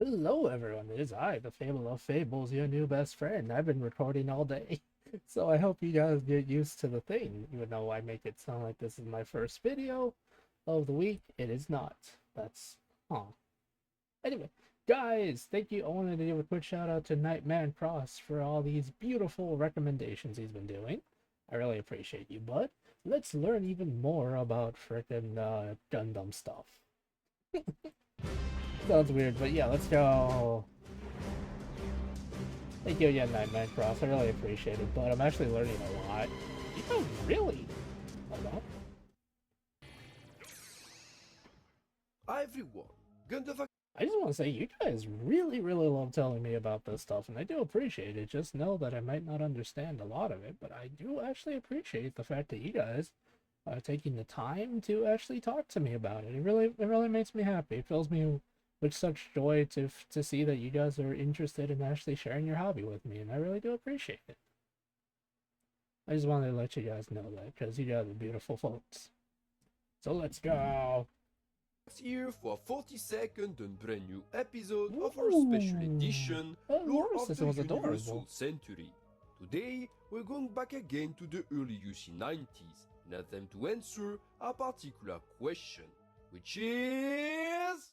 Hello, everyone. It is I, the Fable of Fables, your new best friend. I've been recording all day, so I hope you guys get used to the thing. Even though I make it sound like this is my first video of the week, it is not. That's, huh. Anyway, guys, thank you. I wanted to give a quick shout out to Nightman Cross for all these beautiful recommendations he's been doing. I really appreciate you, bud. Let's learn even more about frickin' Gundam stuff. Sounds weird, but yeah, let's go. Thank you again, Nightman Cross. I really appreciate it, but I'm actually learning a lot. You guys really? Hold on. Hi everyone, Gundam. I just want to say, you guys really, really love telling me about this stuff, and I do appreciate it. Just know that I might not understand a lot of it, but I do actually appreciate the fact that you guys are taking the time to actually talk to me about it. It really makes me happy. It fills me with such joy to see that you guys are interested in actually sharing your hobby with me, and I really do appreciate it. I just wanted to let you guys know that because you guys are beautiful folks. So let's go. Here for a 40-second and brand new episode of our special edition Of Lore course, of this the was Universal adorable. Century. Today, we're going back again to the early UC 90s in attempt to answer a particular question, which is...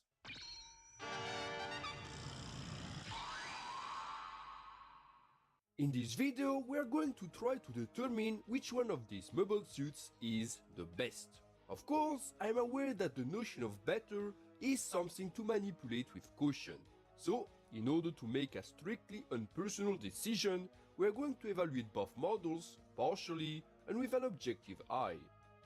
In this video, we are going to try to determine which one of these mobile suits is the best. Of course, I'm aware that the notion of better is something to manipulate with caution. So, in order to make a strictly impersonal decision, we are going to evaluate both models, partially, and with an objective eye.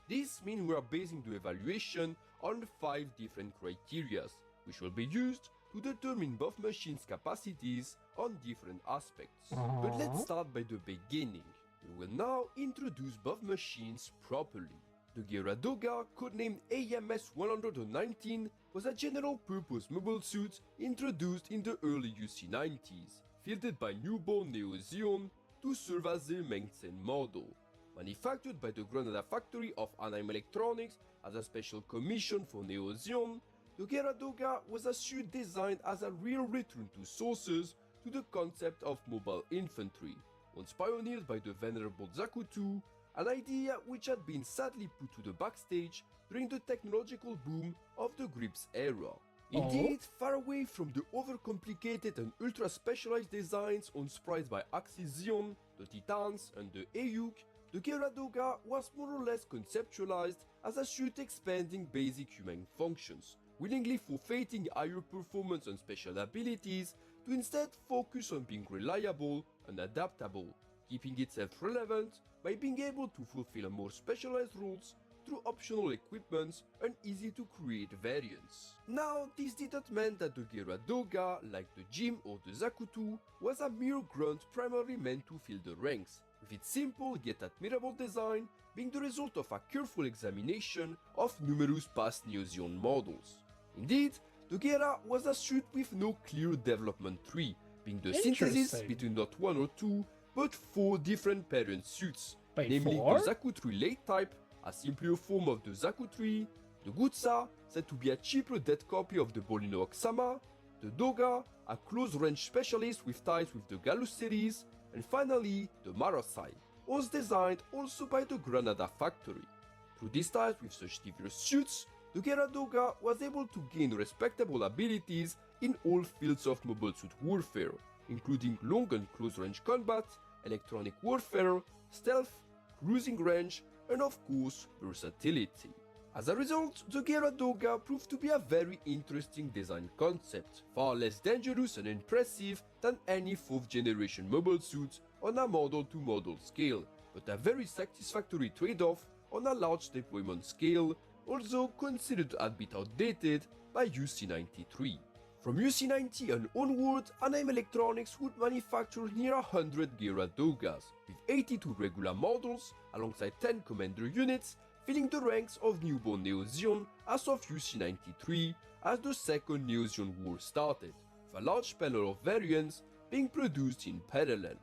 This means we are basing the evaluation on 5 different criteria, which will be used to determine both machines' capacities on different aspects. But let's start by the beginning. We will now introduce both machines properly. The Geara Doga, codenamed AMS-119, was a general-purpose mobile suit introduced in the early UC 90s, fielded by newborn Neo Zeon to serve as their main model. Manufactured by the Granada factory of Anheim Electronics as a special commission for Neo Zeon, the Geara Doga was a suit designed as a real return to sources to the concept of mobile infantry, once pioneered by the venerable Zaku II, an idea which had been sadly put to the backstage during the technological boom of the Grips era. Indeed, far away from the overcomplicated and ultra-specialized designs unspriced by Axis Zeon, the Titans, and the Ayuk, the Geara Doga was more or less conceptualized as a suit expanding basic human functions, willingly forfeiting higher performance and special abilities to instead focus on being reliable and adaptable, keeping itself relevant by being able to fulfill more specialized roles through optional equipments and easy to create variants. Now, this didn't mean that the Geara Doga, like the Jim or the Zaku II, was a mere grunt primarily meant to fill the ranks, with its simple yet admirable design being the result of a careful examination of numerous past Neo Zeon models. Indeed, the Geara was a suit with no clear development tree, being the synthesis between not one or two, but 4 different parent suits, Wait, namely 4? the Zaku III late type, a simpler form of the Zaku III, the Gutsa, said to be a cheaper dead copy of the Bolino Oksama, the Doga, a close-range specialist with ties with the Galus series, and finally the Marasai, was designed also by the Granada factory. Through these ties with such diverse suits, the Geara Doga was able to gain respectable abilities in all fields of mobile suit warfare, including long and close-range combat, electronic warfare, stealth, cruising range, and of course, versatility. As a result, the Geara Doga proved to be a very interesting design concept, far less dangerous and impressive than any 4th generation mobile suit on a model-to-model scale, but a very satisfactory trade-off on a large deployment scale, although considered a bit outdated by UC93. From UC90 and onward, Anheim Electronics would manufacture near 100 Geara Dogas, with 82 regular models alongside 10 commander units, filling the ranks of newborn Neo Zeon as of UC93 as the second Neo Zeon war started, with a large panel of variants being produced in parallel.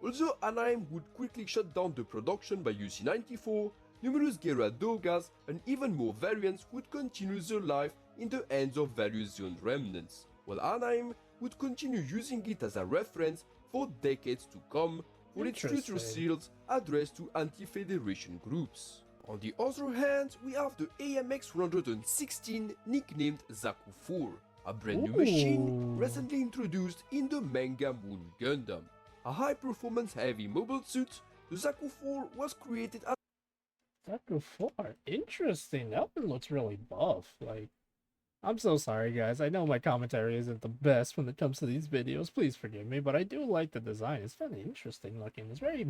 Although Anheim would quickly shut down the production by UC94, numerous Geara Dogas and even more variants would continue their life in the hands of various Zeon remnants, while Anaheim would continue using it as a reference for decades to come for its future seals addressed to anti-Federation groups. On the other hand, we have the AMX 116 nicknamed Zaku IV, a brand new machine recently introduced in the manga Moon Gundam. A high-performance heavy mobile suit, the Zaku IV was created as Zaku IV? Interesting. That one looks really buff. Like, I'm so sorry, guys. I know my commentary isn't the best when it comes to these videos. Please forgive me, but I do like the design. It's very interesting looking. It's very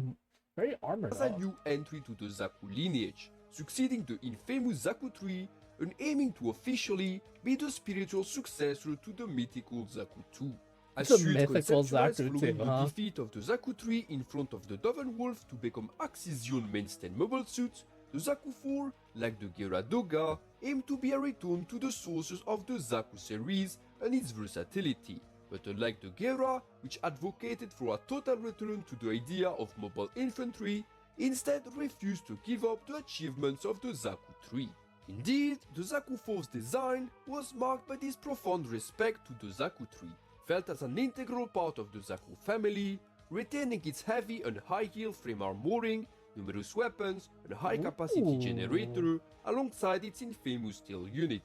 armored a up. new entry to the Zaku lineage, succeeding the infamous Zaku III and aiming to officially be the spiritual successor to the mythical Zaku II. A suit conceptualized following the defeat of the Zaku III in front of the Dove and Wolf to become Axision mainstand mobile suit, the Zaku IV, like the Geara Doga, aimed to be a return to the sources of the Zaku series and its versatility, but unlike the Geara, which advocated for a total return to the idea of mobile infantry, instead refused to give up the achievements of the Zaku III. Indeed, the Zaku IV's design was marked by this profound respect to the Zaku III, felt as an integral part of the Zaku family, retaining its heavy and high-heel frame armoring, numerous weapons, and high-capacity generator alongside its infamous steel unit.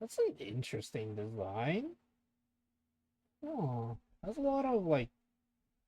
That's an interesting design. Oh, that's a lot of like.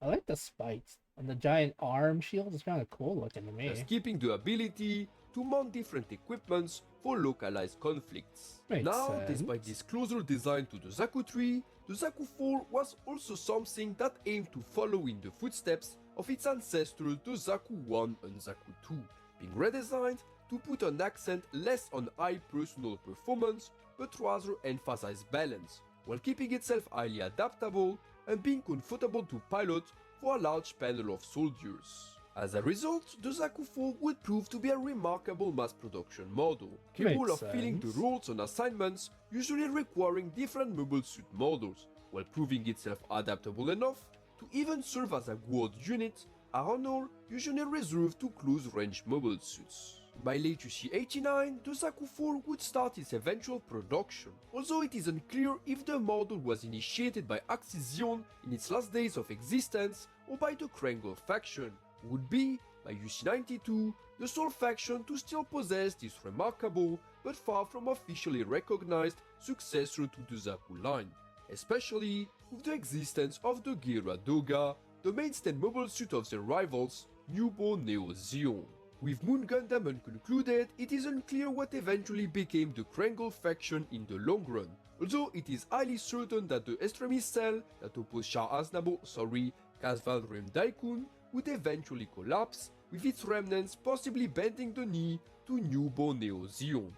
I like the spikes and the giant arm shield is kind of cool looking to me. Thus keeping the ability to mount different equipments for localized conflicts. Makes sense. Despite this closer design to the Zaku III, the Zaku IV was also something that aimed to follow in the footsteps of its ancestors the Zaku I and Zaku II, being redesigned to put an accent less on high personal performance but rather emphasize balance, while keeping itself highly adaptable and being comfortable to pilot for a large panel of soldiers. As a result, the Zaku IV would prove to be a remarkable mass production model, capable of filling the roles and assignments usually requiring different mobile suit models, while proving itself adaptable enough to even serve as a guard unit, a honor usually reserved to close-range mobile suits. By late UC89, the Zaku IV would start its eventual production, although it is unclear if the model was initiated by Axision in its last days of existence or by the Krangel faction, who would be, by UC92, the sole faction to still possess this remarkable but far from officially recognized successor to the Zaku line, especially with the existence of the Geara Doga, the mainstand mobile suit of their rivals, newborn Neo Zeon. With Moon Gundam unconcluded, it is unclear what eventually became the Krangel faction in the long run, although it is highly certain that the extremist cell that opposed Casval Rem Daikun would eventually collapse, with its remnants possibly bending the knee to newborn Neo Zeon.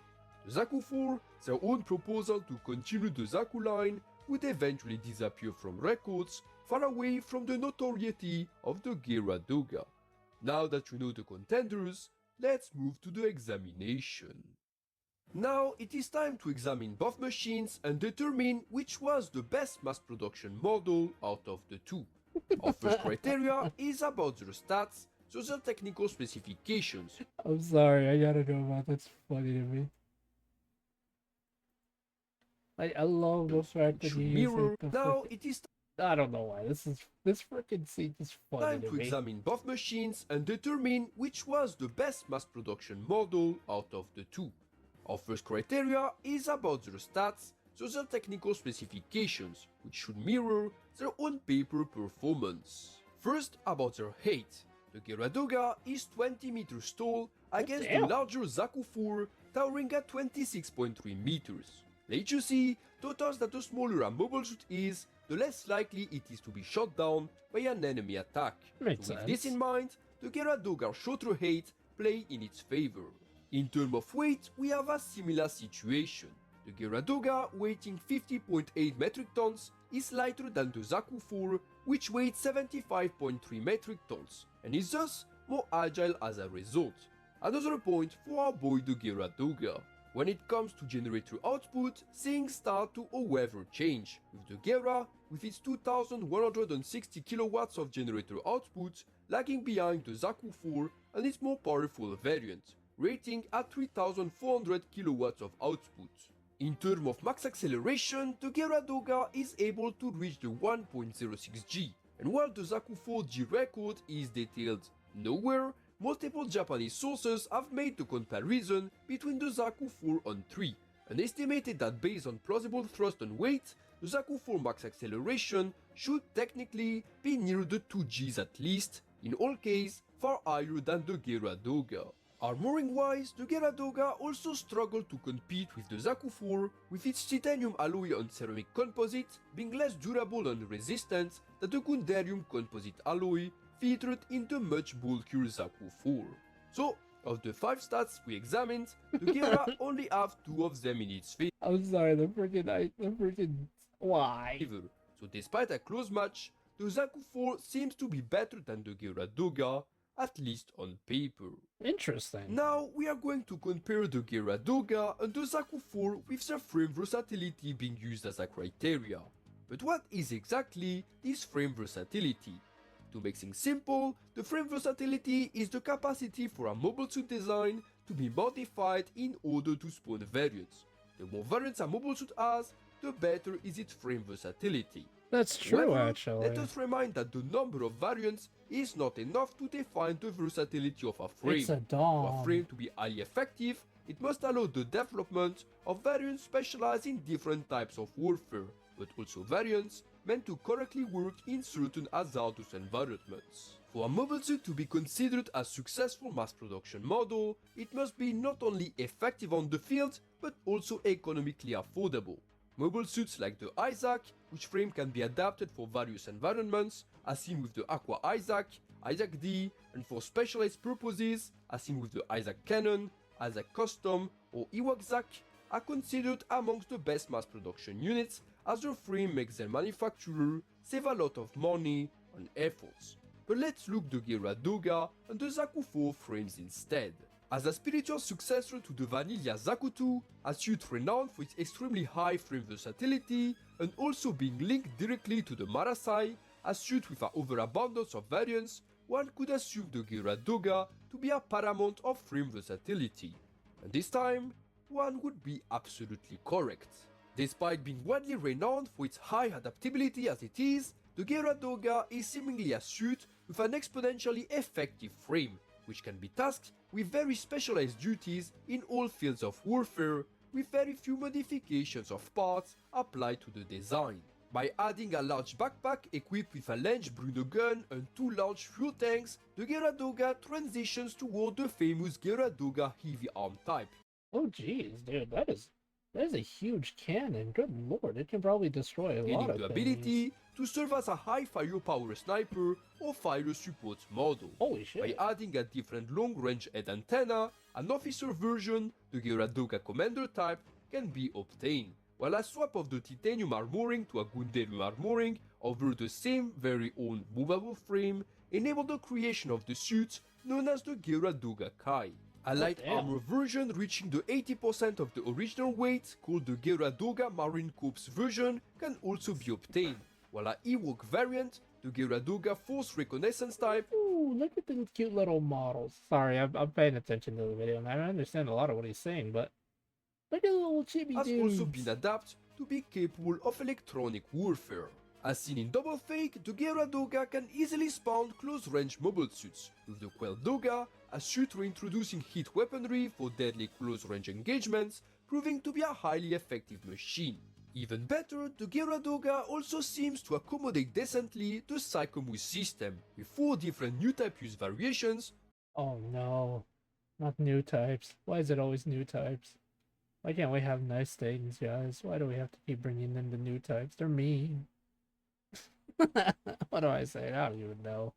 The Zaku IV, their own proposal to continue the Zaku line, would eventually disappear from records, far away from the notoriety of the Geara Doga. Now that you know the contenders, let's move to the examination. Now it is time to examine both machines and determine which was the best mass production model out of the two. Our first criteria is about their stats, so their technical specifications. I'm sorry, I gotta know about that's funny to me. I love the fact that you use like the now it is I don't know why this freaking scene is funny time to to me. examine both machines and determine which was the best mass production model out of the two. Our first criteria is about their stats, so their technical specifications, which should mirror their on paper performance. First, about their height. The Geara Doga is 20 meters tall against the larger Zaku IV towering at 26.3 meters. Let you see, totals that the smaller a mobile suit is, the less likely it is to be shot down by an enemy attack. Makes With this in mind, the Geara Doga's shorter height play in its favor. In terms of weight, we have a similar situation. The Geara Doga, weighing 50.8 metric tons, is lighter than the Zaku IV, which weighs 75.3 metric tons, and is thus more agile as a result. Another point for our boy the Geara Doga. When it comes to generator output, things start to however change, with the Geara, with its 2160 kilowatts of generator output, lagging behind the Zaku IV and its more powerful variant, rating at 3400 kilowatts of output. In terms of max acceleration, the Geara Doga is able to reach the 1.06G, and while the Zaku IV record is detailed nowhere, multiple Japanese sources have made the comparison between the Zaku IV and 3, and estimated that based on plausible thrust and weight, the Zaku IV max acceleration should technically be near the 2Gs at least, in all cases far higher than the Geara Doga. Armoring wise, the Geara Doga also struggled to compete with the Zaku IV, with its titanium alloy and ceramic composite being less durable and resistant than the Gundam composite alloy featured in the much bulkier Zaku IV. So, of the 5 stats we examined, the Geara only have 2 of them in its favor. I'm sorry, the freaking why? So despite a close match, the Zaku IV seems to be better than the Geara Doga, at least on paper. Interesting. Now we are going to compare the Geara Doga and the Zaku IV with their frame versatility being used as a criteria. But what is exactly this frame versatility? To make things simple, the frame versatility is the capacity for a mobile suit design to be modified in order to spawn variants. The more variants a mobile suit has, the better is its frame versatility. That's true, However, actually. let us remind that the number of variants is not enough to define the versatility of a frame. It's a For dom. a frame to be highly effective, it must allow the development of variants specialized in different types of warfare, but also variants meant to correctly work in certain hazardous environments. For a mobile suit to be considered a successful mass production model, it must be not only effective on the field, but also economically affordable. Mobile suits like the Isaac, which frame can be adapted for various environments, as seen with the Aqua Isaac, Isaac D, and for specialized purposes, as seen with the Isaac Cannon, Isaac Custom, or Iwakzak, are considered amongst the best mass production units, as their frame makes their manufacturer save a lot of money and efforts. But let's look the Geara Doga and the Zaku IV frames instead. As a spiritual successor to the vanilla Zaku II, a suit renowned for its extremely high frame versatility and also being linked directly to the Marasai, a suit with an overabundance of variants, one could assume the Geara Doga to be a paramount of frame versatility. And this time, one would be absolutely correct. Despite being widely renowned for its high adaptability as it is, the Geara Doga is seemingly a suit with an exponentially effective frame, which can be tasked with very specialized duties in all fields of warfare, with very few modifications of parts applied to the design. By adding a large backpack equipped with a Lenge Bruno gun and 2 large fuel tanks, the Geara Doga transitions toward the famous Geara Doga heavy arm type. Oh jeez, dude, that is a huge cannon. Good lord, it can probably destroy a lot Gaining of the things. ability to serve as a high firepower sniper or fire support model. Holy shit. By adding a different long-range head antenna, an officer version, the Geara Doga commander type, can be obtained, while a swap of the titanium armoring to a Gundam armoring over the same very own movable frame enabled the creation of the suit known as the Geara Doga Kai. A light damn. armor version reaching the 80% of the original weight, called the Geara Doga Marine Corps version, can also be obtained, while a Ewok variant, the Geara Doga Force Reconnaissance type, Ooh, look at these cute little models. Sorry, I'm paying attention to the video, and I understand a lot of what he's saying, but look at the little chibi has dudes. also been adapted to be capable of electronic warfare. As seen in Double Fake, the Geara Doga can easily spawn close-range mobile suits, with the Quell Doga, a suit reintroducing heat weaponry for deadly close-range engagements, proving to be a highly effective machine. Even better, the Geara Doga also seems to accommodate decently the Psychomus system, with 4 different new type use variations. Oh no, not new types. Why is it always new types? Why can't we have nice things, guys? Why do we have to keep bringing in the new types? They're mean. What do I say? I don't even know.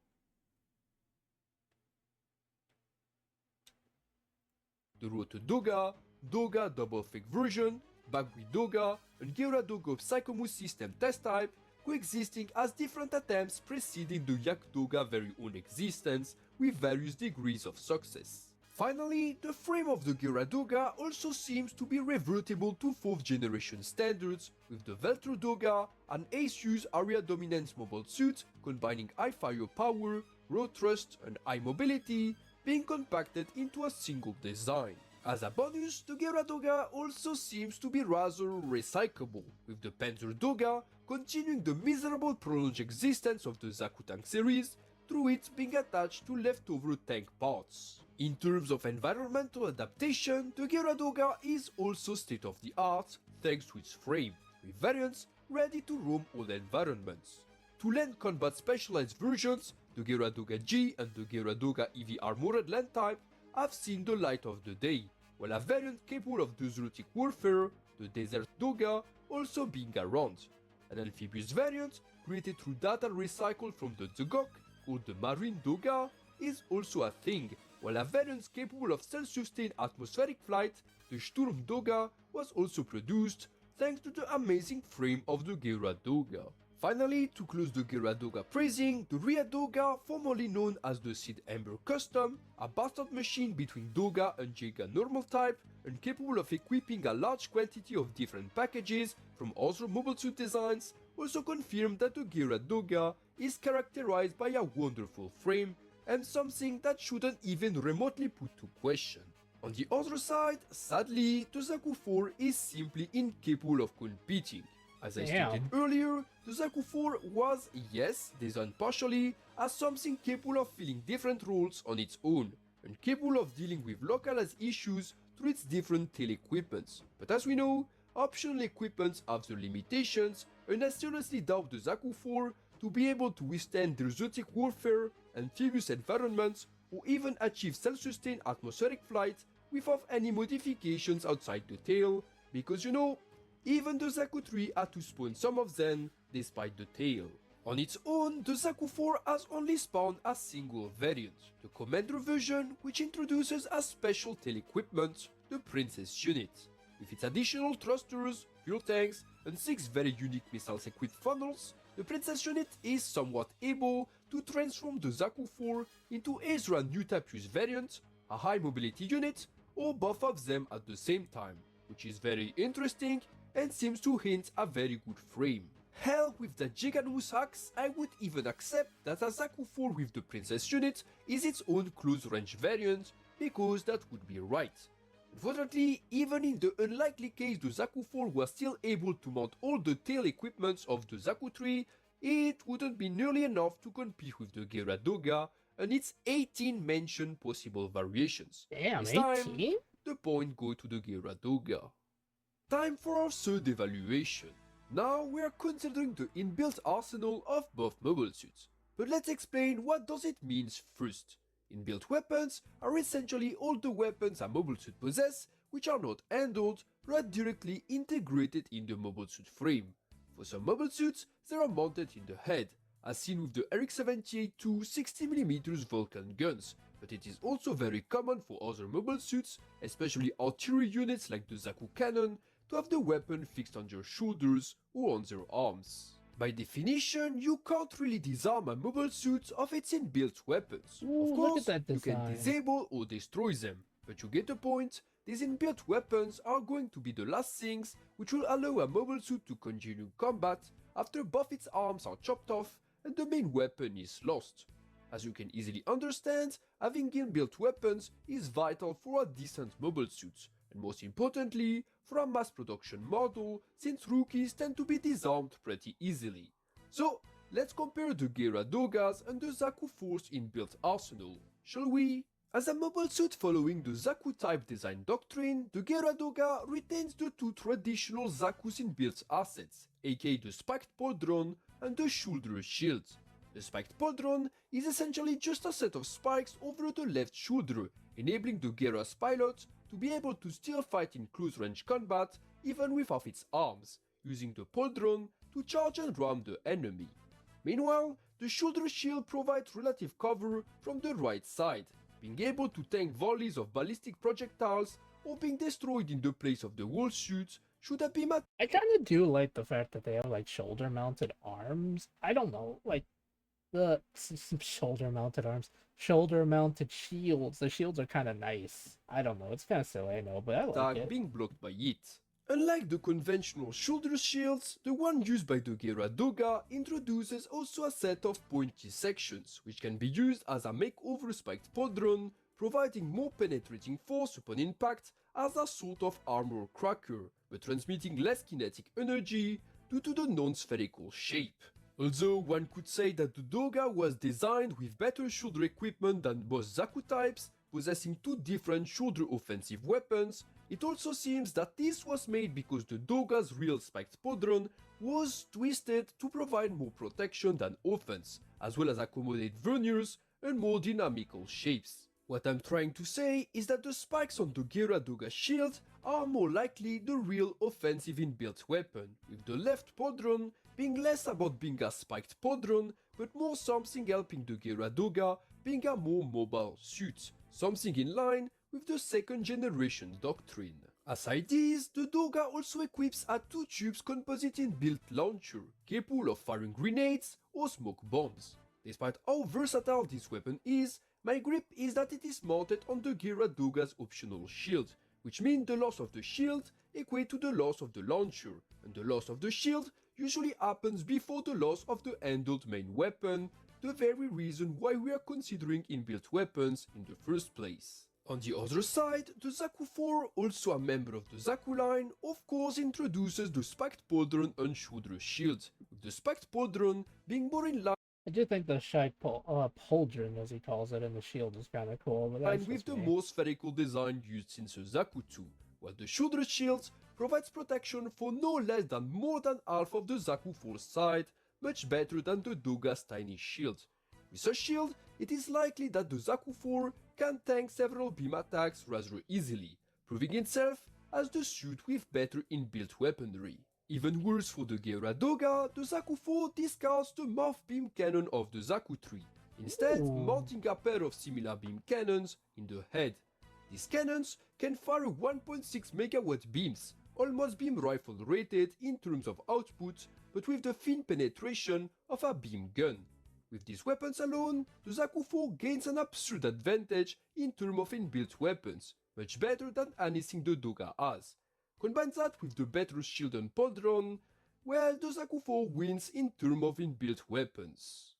The Roto Doga, Doga Double Fake version, Bagui Doga, and Geara Doga Psychomus system test type, coexisting as different attempts preceding the Yak Doga very own existence with various degrees of success. Finally, the frame of the Geara Doga also seems to be revertible to 4th generation standards, with the Velter Doga, an ace-use area dominance mobile suit combining high firepower, raw thrust, and high mobility, being compacted into a single design. As a bonus, the Geara Doga also seems to be rather recyclable, with the Panzer Doga continuing the miserable prolonged existence of the Zaku tank series through it being attached to leftover tank parts. In terms of environmental adaptation, the Geara Doga is also state-of-the-art thanks to its frame, with variants ready to roam all environments. To land combat specialized versions, the Geara Doga G and the Geara Doga EV Armored Land type have seen the light of the day, while a variant capable of desertic warfare, the Desert Doga, also being around. An amphibious variant, created through data recycled from the Zugok, called the Marine Doga, is also a thing, while a variant capable of self-sustained atmospheric flight, the Sturm Doga, was also produced, thanks to the amazing frame of the Geara Doga. Finally, to close the Geara Doga praising, the Ria Doga, formerly known as the Sid Ember Custom, a bastard machine between Doga and Giga normal type, and capable of equipping a large quantity of different packages from other mobile suit designs, also confirmed that the Geara Doga is characterized by a wonderful frame and something that shouldn't even remotely put to question. On the other side, sadly, the Zaku IV is simply incapable of competing. As I stated earlier, the Zaku IV was, yes, designed partially as something capable of filling different roles on its own, and capable of dealing with localized issues through its different tail equipments. But as we know, optional equipments have their limitations, and I seriously doubt the Zaku IV to be able to withstand desertic warfare, amphibious environments, or even achieve self-sustained atmospheric flight without any modifications outside the tail, because you know, even the Zaku III had to spawn some of them despite the tail. On its own, the Zaku IV has only spawned a single variant, the Commander version, which introduces a special tail equipment, the Princess unit. With its additional thrusters, fuel tanks, and 6 very unique missiles equipped funnels, the Princess unit is somewhat able to transform the Zaku IV into either a new Tapius variant, a high mobility unit, or both of them at the same time, which is very interesting and seems to hint a very good frame. Hell, with the Giganous Axe, I would even accept that a Zaku IV with the Princess unit is its own close range variant, because that would be right. Unfortunately, even in the unlikely case the Zaku IV was still able to mount all the tail equipments of the Zaku III, it wouldn't be nearly enough to compete with the Geara Doga and its 18 mentioned possible variations. Damn, This time, 18? the point goes to the Geara Doga. Time for our third evaluation. Now we are considering the inbuilt arsenal of both mobile suits. But let's explain what does it means first. Inbuilt weapons are essentially all the weapons a mobile suit possesses which are not handled but directly integrated in the mobile suit frame. For some mobile suits, they are mounted in the head, as seen with the RX-78 II 60mm Vulcan guns, but it is also very common for other mobile suits, especially artillery units like the Zaku cannon, to have the weapon fixed on their shoulders or on their arms. By definition, you can't really disarm a mobile suit of its inbuilt weapons. Ooh, of look course, at that you can design. disable or destroy them, but you get the point. These inbuilt weapons are going to be the last things which will allow a mobile suit to continue combat after both its arms are chopped off and the main weapon is lost. As you can easily understand, having inbuilt weapons is vital for a decent mobile suit, and most importantly, for a mass production model, since rookies tend to be disarmed pretty easily. So, let's compare the Geara Dogas and the Zaku IV's inbuilt arsenal, shall we? As a mobile suit following the Zaku type design doctrine, the Geara Doga retains the two traditional Zaku's inbuilt assets, aka the spiked pauldron and the shoulder shield. The spiked pauldron is essentially just a set of spikes over the left shoulder, enabling the Geara's pilot to be able to still fight in close range combat even without its arms, using the pauldron to charge and ram the enemy. Meanwhile, the shoulder shield provides relative cover from the right side, being able to tank volleys of ballistic projectiles or being destroyed in the place of the whole suit should a beam at. I kind of do like the fact that they have like shoulder mounted arms. I don't know, like the shoulder mounted arms, shoulder mounted shields. The shields are kind of nice. I don't know, it's kind of silly, I know, but I like it. Being blocked by it. Unlike the conventional shoulder shields, the one used by the Geara Doga introduces also a set of pointy sections, which can be used as a makeover spiked pauldron, providing more penetrating force upon impact as a sort of armor cracker, but transmitting less kinetic energy due to the non-spherical shape. Although one could say that the Doga was designed with better shoulder equipment than most Zaku types, possessing two different shoulder offensive weapons, it also seems that this was made because the Doga's real spiked podron was twisted to provide more protection than offense, as well as accommodate verniers and more dynamical shapes. What I'm trying to say is that the spikes on the Geara Doga shield are more likely the real offensive inbuilt weapon, with the left podron being less about being a spiked podron, but more something helping the Geara Doga being a more mobile suit, something in line with the second generation doctrine. Aside this, the Doga also equips a 2 tubes composite inbuilt launcher, capable of firing grenades or smoke bombs. Despite how versatile this weapon is, my grip is that it is mounted on the Geara Doga's optional shield, which means the loss of the shield equates to the loss of the launcher, and the loss of the shield usually happens before the loss of the handled main weapon, the very reason why we are considering inbuilt weapons in the first place. On the other side, the Zaku IV, also a member of the Zaku line, of course introduces the spiked podron and shoulder shield, with the spiked podron being more in line I do think the pauldron, as he calls it, in the shield is kind of cool, but that's with just the me. more spherical design used since the Zaku II, while the shoulder shield provides protection for no less than more than half of the Zaku IV's side, much better than the Doga's tiny shield. With a shield, it is likely that the Zaku IV can tank several beam attacks rather easily, proving itself as the suit with better inbuilt weaponry. Even worse for the Geara Doga, the Zaku IV discards the mouth beam cannon of the Zaku III, instead mounting a pair of similar beam cannons in the head. These cannons can fire 1.6 megawatt beams, almost beam rifle rated in terms of output, but with the thin penetration of a beam gun. With these weapons alone, the Zaku IV gains an absurd advantage in terms of inbuilt weapons, much better than anything the Doga has. Combine that with the better shield and podron, well, the Zaku IV wins in terms of inbuilt weapons.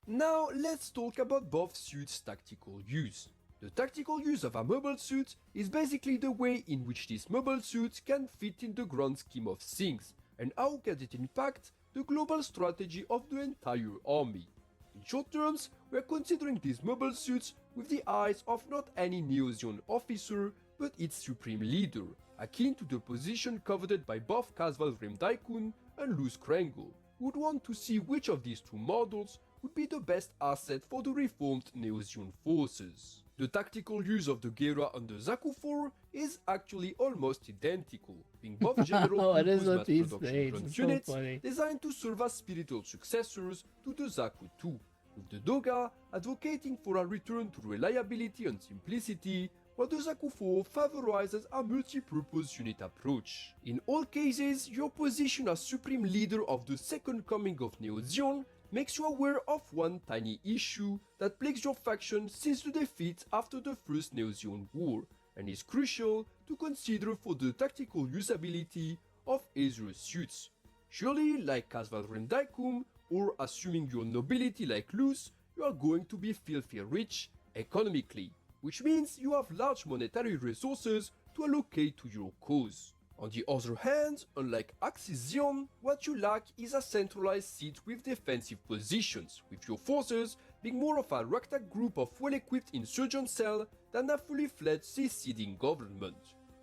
Now let's talk about both suits' tactical use. The tactical use of a mobile suit is basically the way in which this mobile suit can fit in the grand scheme of things, and how can it impact the global strategy of the entire army. In short terms, we are considering these mobile suits with the eyes of not any Neo-Zeon officer, but its supreme leader, akin to the position coveted by both Casval Daikun and Luz Krangel, who would want to see which of these two models would be the best asset for the reformed Neo-Zeon forces. The tactical use of the Geara and the Zaku IV is actually almost identical, being both general It is purpose what mass these production days, grunt it's so units funny. designed to serve as spiritual successors to the Zaku II, with the Doga advocating for a return to reliability and simplicity, while the Zaku IV favorizes a multi-purpose unit approach. In all cases, your position as supreme leader of the second coming of Neo-Zeon makes you aware of one tiny issue that plagues your faction since the defeat after the first Neo-Zeon War, and is crucial to consider for the tactical usability of Ezreal's suits. Surely, like Casval Rendaikum, or assuming your nobility like Luz, you are going to be filthy rich economically, which means you have large monetary resources to allocate to your cause. On the other hand, unlike Axis Zeon, what you lack is a centralized seat with defensive positions, with your forces being more of a ragtag group of well-equipped insurgent cell than a fully fledged seceding government.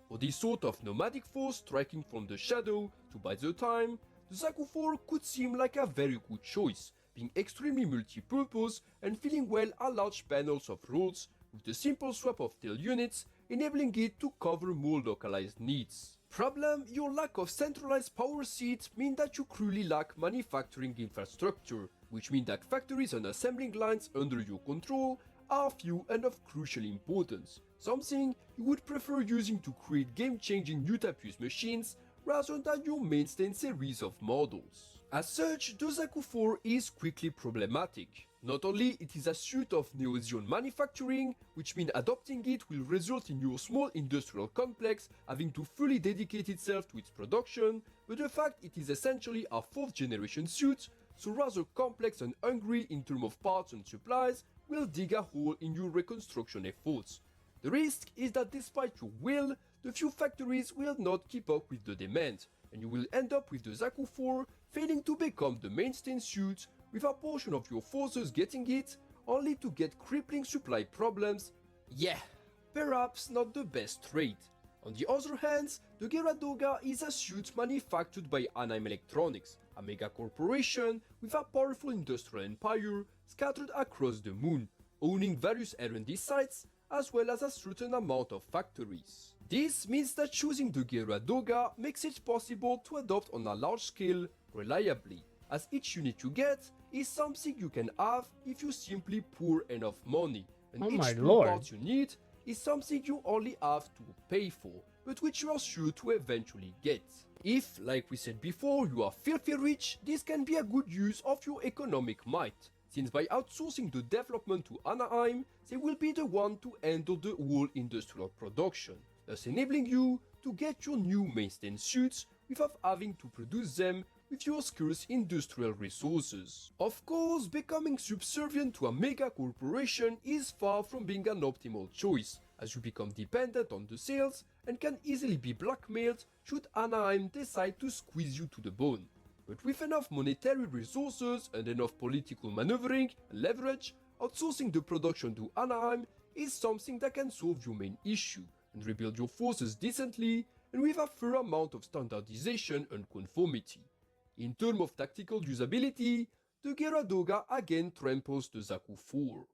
For this sort of nomadic force striking from the shadow to buy the time, the Zaku IV could seem like a very good choice, being extremely multi-purpose and filling well a large panels of roles, with the simple swap of tail units enabling it to cover more localized needs. Problem: your lack of centralized power seats mean that you cruelly lack manufacturing infrastructure, which means that factories and assembling lines under your control are few and of crucial importance, something you would prefer using to create game-changing Utapus machines rather than your mainstay series of models. As such, the Zaku IV is quickly problematic. Not only it is a suit of Neo-Zeon manufacturing, which means adopting it will result in your small industrial complex having to fully dedicate itself to its production, but the fact it is essentially a 4th generation suit, so rather complex and hungry in terms of parts and supplies, will dig a hole in your reconstruction efforts. The risk is that despite your will, the few factories will not keep up with the demand, and you will end up with the Zaku IV failing to become the mainstay suit, with a portion of your forces getting it, only to get crippling supply problems. Yeah, perhaps not the best trade. On the other hand, the Geara Doga is a suit manufactured by Anheim Electronics, a mega corporation with a powerful industrial empire scattered across the moon, owning various R&D sites as well as a certain amount of factories. This means that choosing the Geara Doga makes it possible to adopt on a large scale reliably, as each unit you get is something you can have if you simply pour enough money, and Oh each my spare lord. part you need is something you only have to pay for, but which you are sure to eventually get. If, like we said before, you are filthy rich, this can be a good use of your economic might, since by outsourcing the development to Anaheim, they will be the one to handle the whole industrial production, thus enabling you to get your new mainstay suits without having to produce them with your scarce industrial resources. Of course, becoming subservient to a mega corporation is far from being an optimal choice, as you become dependent on the sales and can easily be blackmailed should Anaheim decide to squeeze you to the bone. But with enough monetary resources and enough political maneuvering and leverage, outsourcing the production to Anaheim is something that can solve your main issue and rebuild your forces decently and with a fair amount of standardization and conformity. In terms of tactical usability, the Geara Doga again tramples the Zaku IV.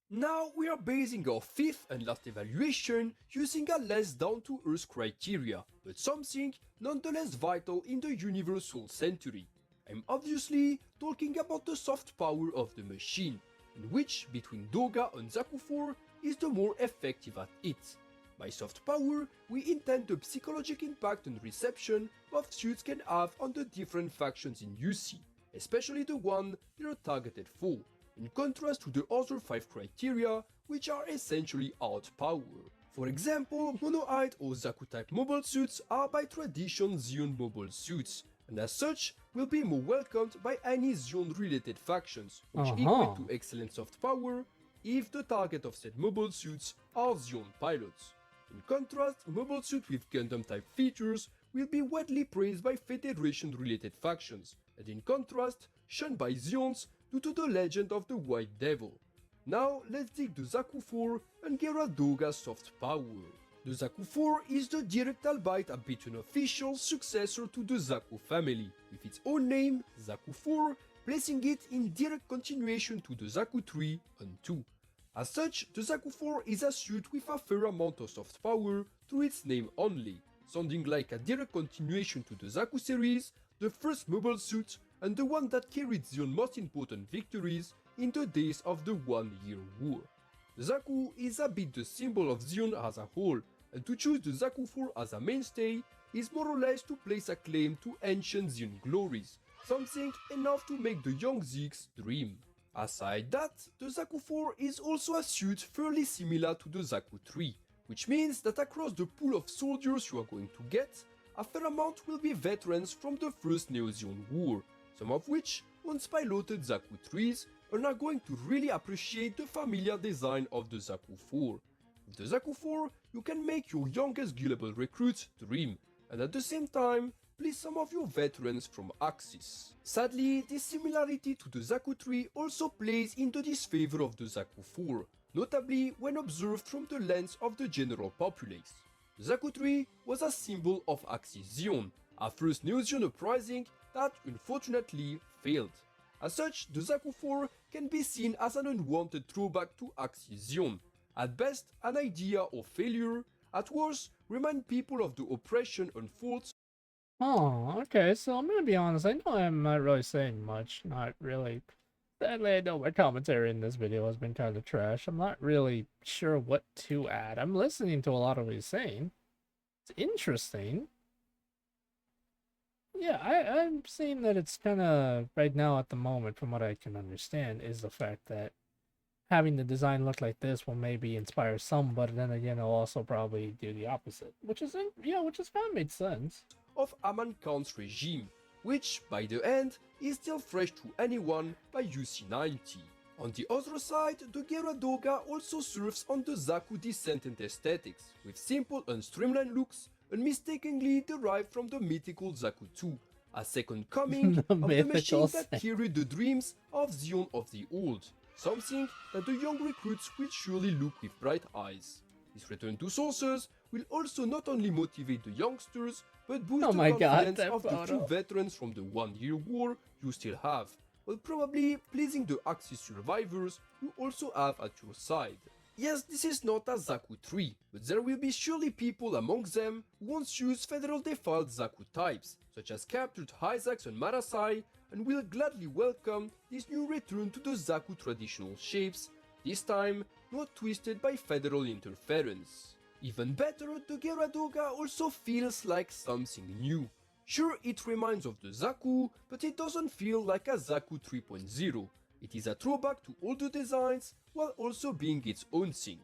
Now we are basing our fifth and last evaluation using a less down-to-earth criteria, but something nonetheless vital in the universal century. I'm obviously talking about the soft power of the machine, and which between Doga and Zaku IV is the more effective at it. By soft power, we intend the psychological impact and reception both suits can have on the different factions in UC, especially the one they are targeted for, in contrast to the other 5 criteria, which are essentially hard power. For example, Monoide or Zaku type mobile suits are by tradition Xeon mobile suits, and as such will be more welcomed by any Xeon related factions, which equate to excellent soft power if the target of said mobile suits are Xeon pilots. In contrast, a mobile suit with Gundam type features will be widely praised by Federation related factions, and in contrast, shunned by Xeons due to the legend of the White Devil. Now let's dig the Zaku IV and Geara Doga's soft power. The Zaku IV is the direct albeit a bit unofficial successor to the Zaku family, with its own name, Zaku IV, placing it in direct continuation to the Zaku III and II. As such, the Zaku IV is a suit with a fair amount of soft power through its name only, sounding like a direct continuation to the Zaku series, the first mobile suit, and the one that carried Xeon's most important victories in the days of the One-Year War. The Zaku is a bit the symbol of Xeon as a whole, and to choose the Zaku IV as a mainstay is more or less to place a claim to ancient Xeon glories, something enough to make the young Zeeks dream. Aside that, the Zaku IV is also a suit fairly similar to the Zaku III, which means that across the pool of soldiers you are going to get, a fair amount will be veterans from the first Neo-Xeon War, some of which once piloted Zaku IIIs and are going to really appreciate the familiar design of the Zaku IV. With the Zaku IV, you can make your youngest gullible recruits dream, and at the same time, please some of your veterans from Axis. Sadly, this similarity to the Zaku III also plays into disfavor of the Zaku IV, notably when observed from the lens of the general populace. The Zaku III was a symbol of Axis Xeon, a first Neo-Xeon uprising that unfortunately failed. As such, the Zaku IV can be seen as an unwanted throwback to Axis Xeon, at best an idea of failure, at worst remind people of the oppression and faults. Oh, okay, so I'm gonna be honest, I know I'm not really saying much, not really. Sadly, I know my commentary in this video has been kind of trash. I'm not really sure what to add. I'm listening to a lot of what he's saying. It's interesting. Yeah, I'm seeing that it's kind of, right now at the moment, from what I can understand, is the fact that having the design look like this will maybe inspire some, but then again, it'll also probably do the opposite, which is, which is kind of made sense. Of Aman Khan's regime, which, by the end, is still fresh to anyone by UC90. On the other side, the Geara Doga also surfs on the Zaku descendant aesthetics, with simple and streamlined looks unmistakably derived from the mythical Zaku II, a second coming The of the mythical machine that carried the dreams of Zion of the Old, something that the young recruits will surely look with bright eyes. This return to sources will also not only motivate the youngsters, but boost Oh the my God, confidence that of the few photo. veterans from the 1 Year War you still have, while probably pleasing the Axis survivors you also have at your side. Yes, this is not a Zaku 3, but there will be surely people among them who once used Federal default Zaku types, such as captured Isaacs and Marasai, and will gladly welcome this new return to the Zaku traditional shapes, this time not twisted by Federal interference. Even better, the Geara Doga also feels like something new. Sure, it reminds of the Zaku, but it doesn't feel like a Zaku 3.0. It is a throwback to older designs while also being its own thing.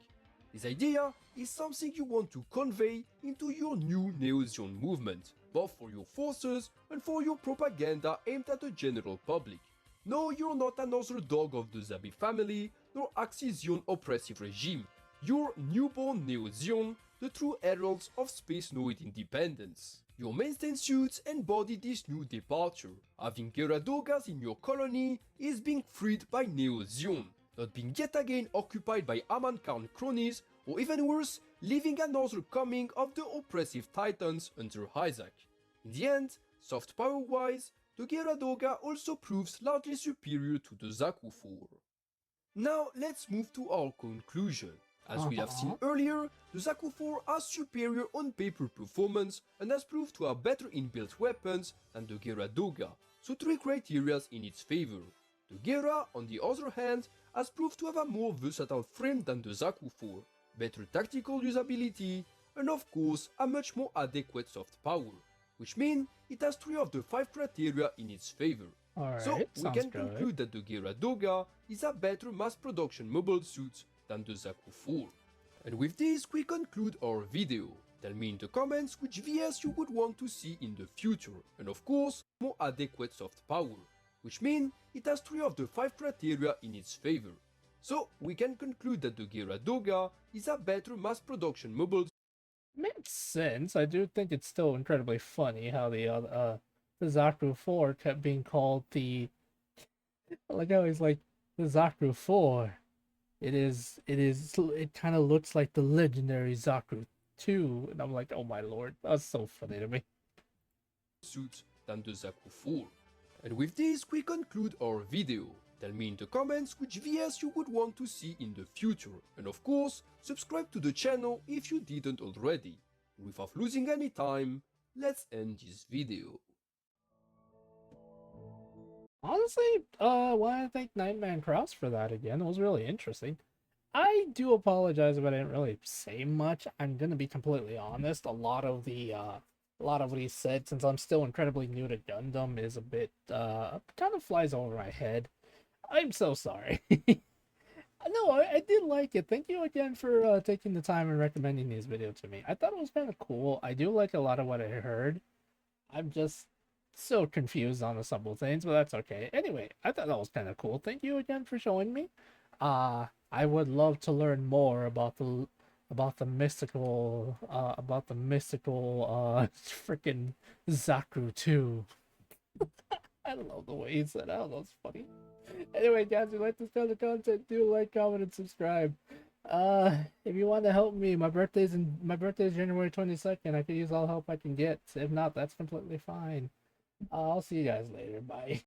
This idea is something you want to convey into your new Neo-Zeon movement, both for your forces and for your propaganda aimed at the general public. No, you're not another dog of the Zabi family, nor Axis-Zeon oppressive regime. You're newborn Neo-Zeon, the true heralds of Space Noid independence. Your mainstay suits embody this new departure. Having Geara Dogas in your colony is being freed by Neo-Zeon, not being yet again occupied by Aman Khan cronies, or even worse, leaving another coming of the oppressive titans under Isaac. In the end, soft power-wise, the Geara Doga also proves largely superior to the Zaku IV. Now let's move to our conclusion. As we have seen earlier, the Zaku IV has superior on-paper performance and has proved to have better inbuilt weapons than the Geara Doga, so 3 criteria in its favor. The Geara, on the other hand, has proved to have a more versatile frame than the Zaku IV, better tactical usability, and of course a much more adequate soft power, which means it has 3 of the 5 criteria in its favor. So Alright, we sounds can good. conclude that the Geara Doga is a better mass production mobile suit than the Zaku IV. And with this we conclude our video. Tell me in the comments which VS you would want to see in the future, and of course more adequate soft power, which means it has 3 of the 5 criteria in its favor. So we can conclude that the Geara Doga is a better mass production mobile. Makes sense. I do think it's still incredibly funny how the Zaku 4 kept being called the, like how he's like, the Zaku 4. It kind of looks like the legendary Zaku 2, and I'm like, oh my lord, that's so funny to me. Suit than the Zaku IV. And with this we conclude our video. Tell me in the comments which VS you would want to see in the future, and of course subscribe to the channel if you didn't already. Without losing any time, let's end this video. Honestly, I want to thank Nightman Cross for that again. It was really interesting. I do apologize if I didn't really say much. I'm gonna be completely honest. A lot of what he said, since I'm still incredibly new to Gundam, is a bit kind of flies over my head. I'm so sorry. No, I did like it. Thank you again for taking the time and recommending this video to me. I thought it was kind of cool. I do like a lot of what I heard. I'm just so confused on a couple things, but that's okay. Anyway, I thought that was kind of cool. Thank you again for showing me. I would love to learn more about the mystical freaking Zaku 2. I love the way he said that. That's funny. Anyway, guys, if you like this kind of content, do like, comment, and subscribe. If you want to help me, my birthday's January 22nd. I could use all help I can get. If not, that's completely fine. I'll see you guys later. Bye.